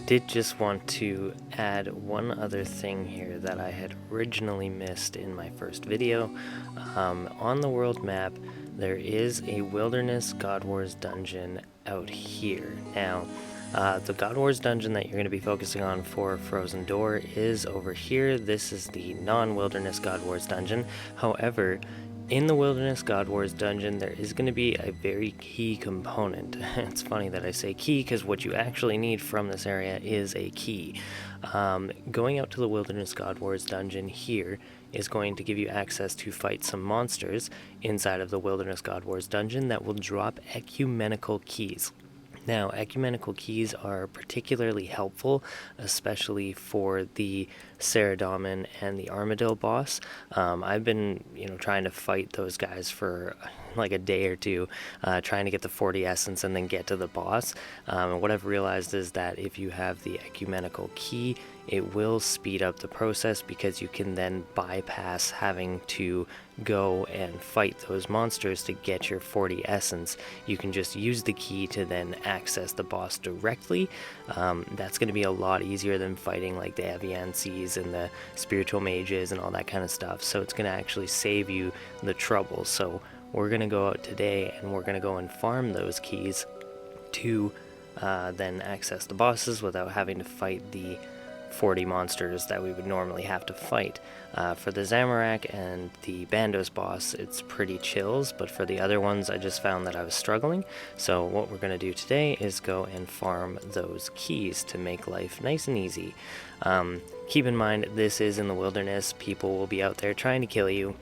did just want to add one other thing here that I had originally missed in my first video. On the world map, there is a Wilderness God Wars dungeon out here. Now, the God Wars dungeon that you're going to be focusing on for Frozen Door is over here. This is the non-Wilderness God Wars dungeon. However, in the Wilderness God Wars dungeon, there is going to be a very key component. It's funny that I say key because what you actually need from this area is a key. Going out to the Wilderness God Wars dungeon here is going to give you access to fight some monsters inside of the Wilderness God Wars dungeon that will drop ecumenical keys. Now, ecumenical keys are particularly helpful, especially for the Saradomin and the Armadillo boss. I've been, trying to fight those guys for like a day or two, trying to get the 40 essence and then get to the boss. And what I've realized is that if you have the ecumenical key, it will speed up the process because you can then bypass having to go and fight those monsters to get your 40 essence. You can just use the key to then access the boss directly. That's going to be a lot easier than fighting like the Aviancies and the spiritual mages and all that kind of stuff. So it's going to actually save you the trouble. So we're going to go out today and we're going to go and farm those keys to then access the bosses without having to fight the 40 monsters that we would normally have to fight. For the Zamorak and the Bandos boss, it's pretty chills, but for the other ones, I just found that I was struggling. So what we're going to do today is go and farm those keys to make life nice and easy. Keep in mind, this is in the wilderness. People will be out there trying to kill you.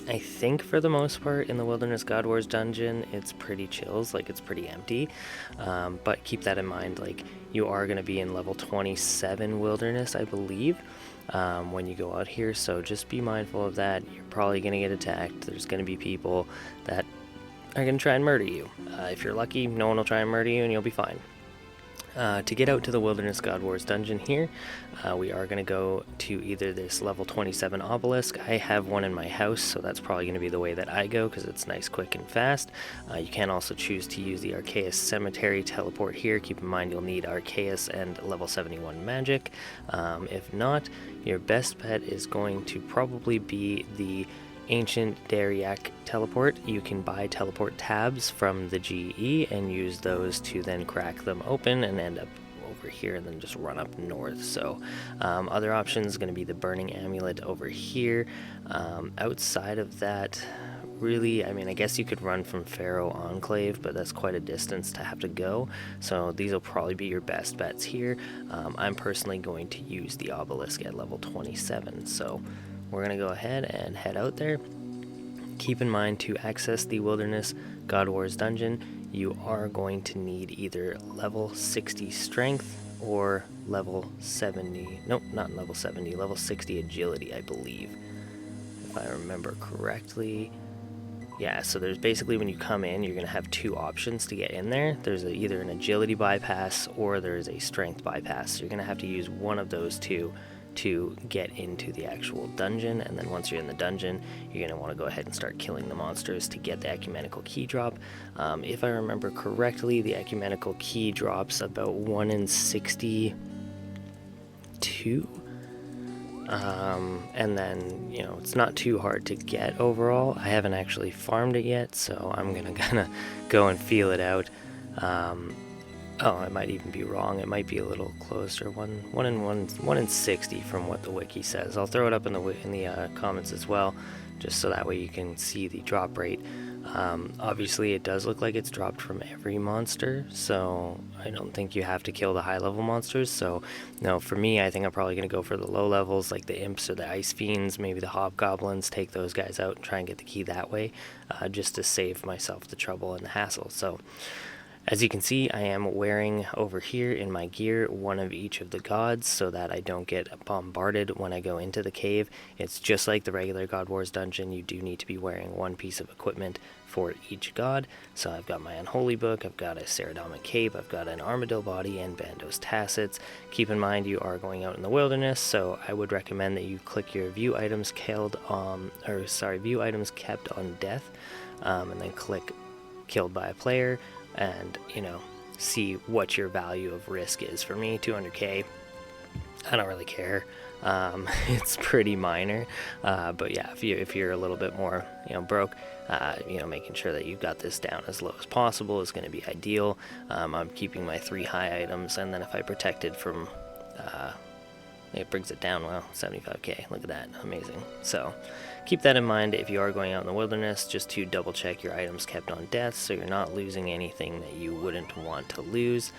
I think for the most part in the Wilderness God Wars dungeon, it's pretty chills, like it's pretty empty. But keep that in mind, like you are going to be in level 27 Wilderness, I believe, when you go out here. So just be mindful of that. You're probably going to get attacked. There's going to be people that are going to try and murder you. If you're lucky, no one will try and murder you and you'll be fine. To get out to the Wilderness God Wars dungeon here, we are going to go to either this level 27 obelisk. I have one in my house, so that's probably going to be the way that I go because it's nice, quick, and fast. You can also choose to use the Arceus Cemetery teleport here. Keep in mind you'll need Arceus and level 71 magic. If not, your best bet is going to probably be the Ancient Dariac teleport. You can buy teleport tabs from the GE and use those to then crack them open and end up over here and then just run up north. So other options going to be the Burning Amulet over here. Outside of that, really, I guess you could run from Pharaoh Enclave, but that's quite a distance to have to go. So these will probably be your best bets here. I'm personally going to use the obelisk at level 27. So we're going to go ahead and head out there. Keep in mind, to access the Wilderness God Wars dungeon, you are going to need either level 60 strength or level 70, nope, not level 70, level 60 agility, I believe, if I remember correctly. Yeah, so there's basically, when you come in, you're going to have two options to get in there. There's either an agility bypass or there's a strength bypass. So you're going to have to use one of those two to get into the actual dungeon, and then once you're in the dungeon, you're going to want to go ahead and start killing the monsters to get the ecumenical key drop. If I remember correctly, the ecumenical key drops about 1 in 62. And then, it's not too hard to get overall. I haven't actually farmed it yet, so I'm gonna kind of go and feel it out. Oh, I might even be wrong. It might be a little closer. 1 in 60 from what the wiki says. I'll throw it up in the comments as well, just so that way you can see the drop rate. Obviously, it does look like it's dropped from every monster, so I don't think you have to kill the high-level monsters. So, no, for me, I think I'm probably going to go for the low levels, like the imps or the ice fiends, maybe the hobgoblins, take those guys out and try and get the key that way, just to save myself the trouble and the hassle. So, as you can see, I am wearing over here in my gear one of each of the gods so that I don't get bombarded when I go into the cave. It's just like the regular God Wars dungeon. You do need to be wearing one piece of equipment for each god. So I've got my Unholy Book, I've got a Saradomin Cape, I've got an Armadillo Body, and Bandos Tassets. Keep in mind you are going out in the wilderness, so I would recommend that you click your view items kept on death, and then click killed by a player. And see what your value of risk is. For me, 200k, I don't really care. It's pretty minor, but yeah, if you're a little bit more, broke, making sure that you've got this down as low as possible is going to be ideal. I'm keeping my 3 high items, and then if I protected from, it brings it down. Well, 75k. Look at that, amazing. So keep that in mind if you are going out in the wilderness, just to double check your items kept on death, so you're not losing anything that you wouldn't want to lose.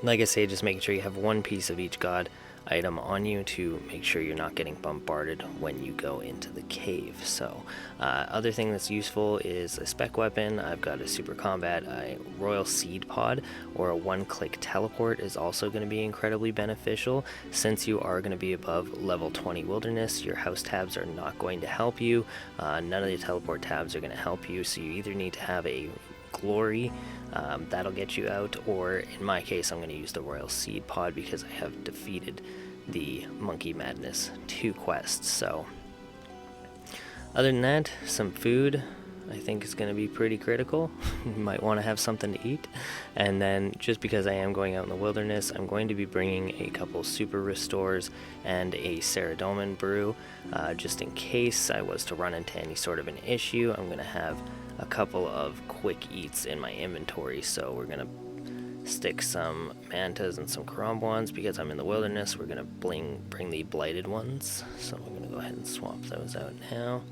Like I say, just making sure you have 1 piece of each god item on you to make sure you're not getting bombarded when you go into the cave. So other thing that's useful is a spec weapon. I've got a super combat, a royal seed pod, or a 1-click teleport is also going to be incredibly beneficial. Since you are going to be above level 20 wilderness, your house tabs are not going to help you. None of the teleport tabs are going to help you, so you either need to have a glory, that'll get you out, or in my case I'm going to use the royal seed pod because I have defeated the monkey madness 2 quests. So other than that, some food I think is going to be pretty critical. You might want to have something to eat. And then just because I am going out in the wilderness, I'm going to be bringing a couple super restores and a Ceradomin brew, just in case I was to run into any sort of an issue. I'm going to have a couple of quick eats in my inventory, so we're going to stick some mantas and some karambwans because I'm in the wilderness. We're going to bring the blighted ones, so I'm going to go ahead and swap those out now.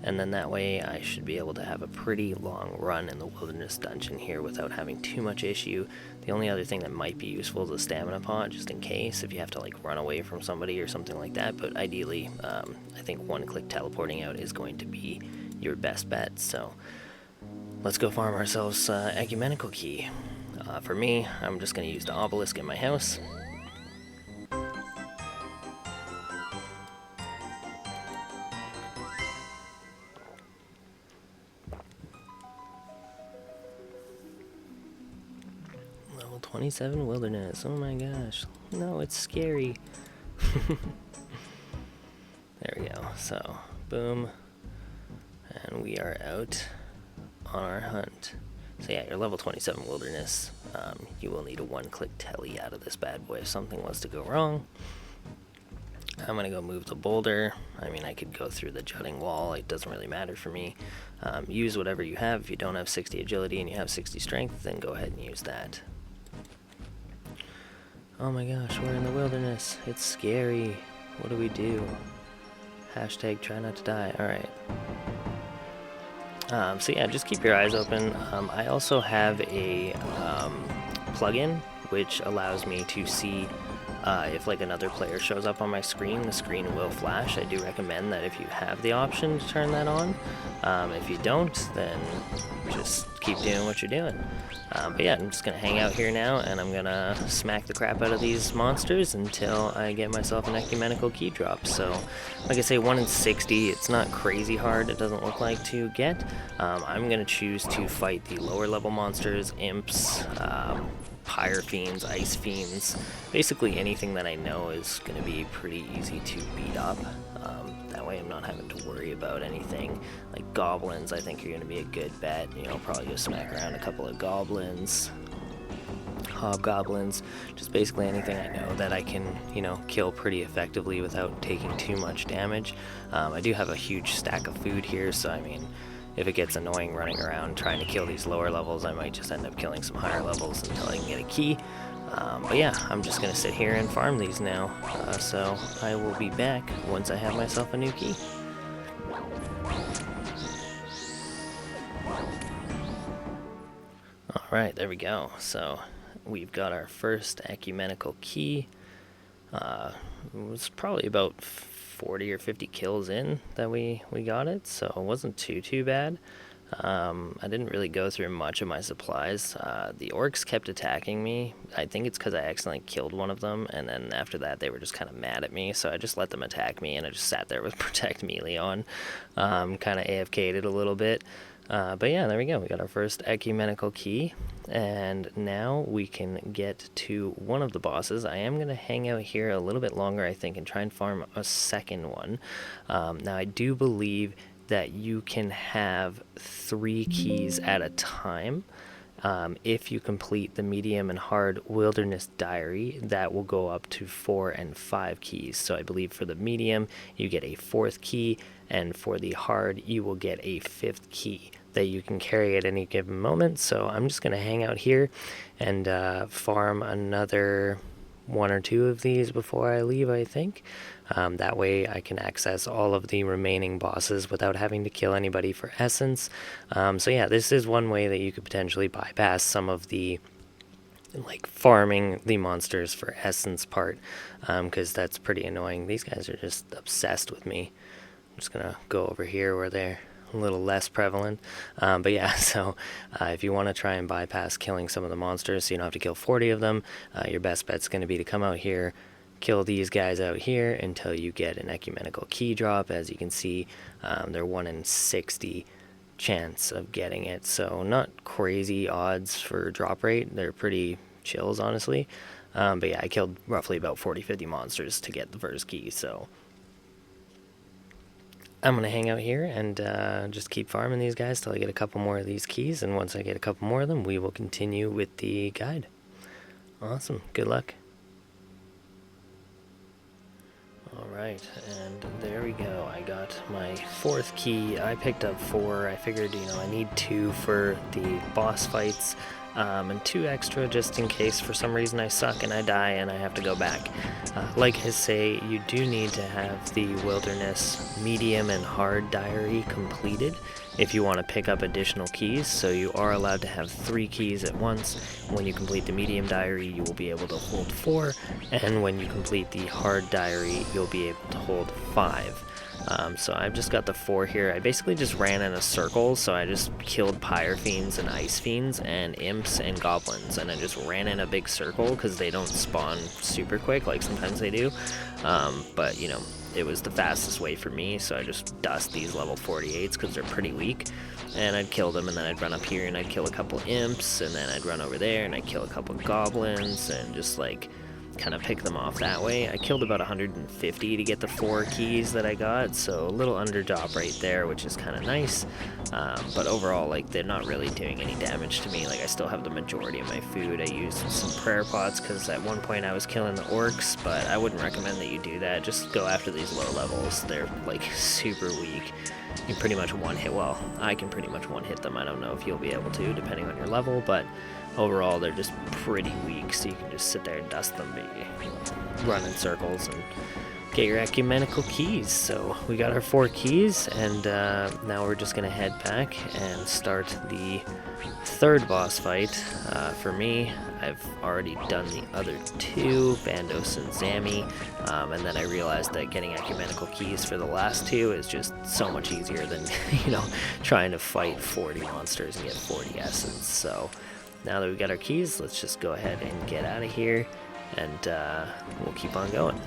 And then that way I should be able to have a pretty long run in the wilderness dungeon here without having too much issue. The only other thing that might be useful is a stamina pot, just in case, if you have to like run away from somebody or something like that. But ideally, I think 1-click teleporting out is going to be your best bet. So let's go farm ourselves Ecumenical key. For me, I'm just going to use the obelisk in my house. Level 27 wilderness. Oh my gosh. No, it's scary. There we go. So, boom. And we are out on our hunt. So yeah, your level 27 wilderness, you will need a 1-click telly out of this bad boy if something was to go wrong. I'm going to go move the boulder. I mean, I could go through the jutting wall. It doesn't really matter for me. Use whatever you have. If you don't have 60 agility and you have 60 strength, then go ahead and use that. Oh my gosh, we're in the wilderness. It's scary. What do we do? Hashtag try not to die. Alright. So yeah, just keep your eyes open. I also have a plugin which allows me to see if like another player shows up on my screen. The screen will flash. I do recommend that if you have the option to turn that on. If you don't, then just keep doing what you're doing. But yeah, I'm just gonna hang out here now, and I'm gonna smack the crap out of these monsters until I get myself an Ecumenical key drop. So, like I say, 1 in 60, it's not crazy hard, it doesn't look like, to get. I'm gonna choose to fight the lower level monsters, imps, pyre fiends, ice fiends, basically anything that I know is gonna be pretty easy to beat up. That way I'm not having to worry about anything. Like goblins, I think are going to be a good bet. Probably go smack around a couple of goblins, hobgoblins, just basically anything I know that I can, kill pretty effectively without taking too much damage. I do have a huge stack of food here, so I mean, if it gets annoying running around trying to kill these lower levels, I might just end up killing some higher levels until I can get a key. But yeah, I'm just going to sit here and farm these now, so I will be back once I have myself a new key. Alright, there we go. So we've got our first Ecumenical key. It was probably about 40 or 50 kills in that we got it, so it wasn't too bad. I didn't really go through much of my supplies. The orcs kept attacking me. I think it's because I accidentally killed one of them, and then after that they were just kind of mad at me, so I just let them attack me, and I just sat there with Protect melee on. Kind of AFK'd it a little bit. But yeah, there we go. We got our first Ecumenical key, and now we can get to one of the bosses. I am going to hang out here a little bit longer, I think, and try and farm a second one. Now, I do believe that you can have 3 keys at a time. If you complete the medium and hard wilderness diary, that will go up to 4 and 5 keys. So I believe for the medium, you get a 4th key, and for the hard, you will get a 5th key that you can carry at any given moment. So I'm just going to hang out here and farm another 1 or 2 of these before I leave, I think. That way I can access all of the remaining bosses without having to kill anybody for essence. So yeah, this is one way that you could potentially bypass some of the like farming the monsters for essence part, because that's pretty annoying. These guys are just obsessed with me. I'm just gonna go over here where they're a little less prevalent. But yeah, so if you want to try and bypass killing some of the monsters so you don't have to kill 40 of them, your best bet's going to be to come out here, kill these guys out here until you get an ecumenical key drop. As you can see, they're 1 in 60 chance of getting it, so not crazy odds for drop rate. They're pretty chills, honestly. But yeah, I killed roughly about 40-50 monsters to get the first key, so I'm going to hang out here and just keep farming these guys till I get a couple more of these keys, and once I get a couple more of them, we will continue with the guide. Awesome. Good luck. Alright, and there we go. I got my 4th key. I picked up 4. I figured, I need 2 for the boss fights, and 2 extra just in case for some reason I suck and I die and I have to go back. Like I say, you do need to have the wilderness medium and hard diary completed if you want to pick up additional keys, so you are allowed to have 3 keys at once. When you complete the medium diary, you will be able to hold 4, and when you complete the hard diary, you'll be able to hold 5. So I've just got the 4 here. I basically just ran in a circle, so I just killed pyre fiends and ice fiends and imps and goblins, and I just ran in a big circle because they don't spawn super quick like sometimes they do. But it was the fastest way for me, so I just dust these level 48s because they're pretty weak, and I'd kill them, and then I'd run up here and I'd kill a couple imps, and then I'd run over there and I'd kill a couple goblins, and just like kind of pick them off that way. I killed about 150 to get the 4 keys that I got, so a little under drop rate there, which is kind of nice. But overall, like, they're not really doing any damage to me. Like, I still have the majority of my food. I used some prayer pots because at one point I was killing the orcs, but I wouldn't recommend that you do that. Just go after these low levels. They're like super weak. You pretty much one-hit, well, I can pretty much one-hit them. I don't know if you'll be able to, depending on your level, but overall they're just pretty weak, so you can just sit there and dust them, run in circles, and get your ecumenical keys. So we got our 4 keys, and now we're just going to head back and start the 3rd boss fight. For me, I've already done the other 2, Bandos and Zami, and then I realized that getting ecumenical keys for the last 2 is just so much easier than, trying to fight 40 monsters and get 40 essence. So now that we got our keys, let's just go ahead and get out of here, and we'll keep on going.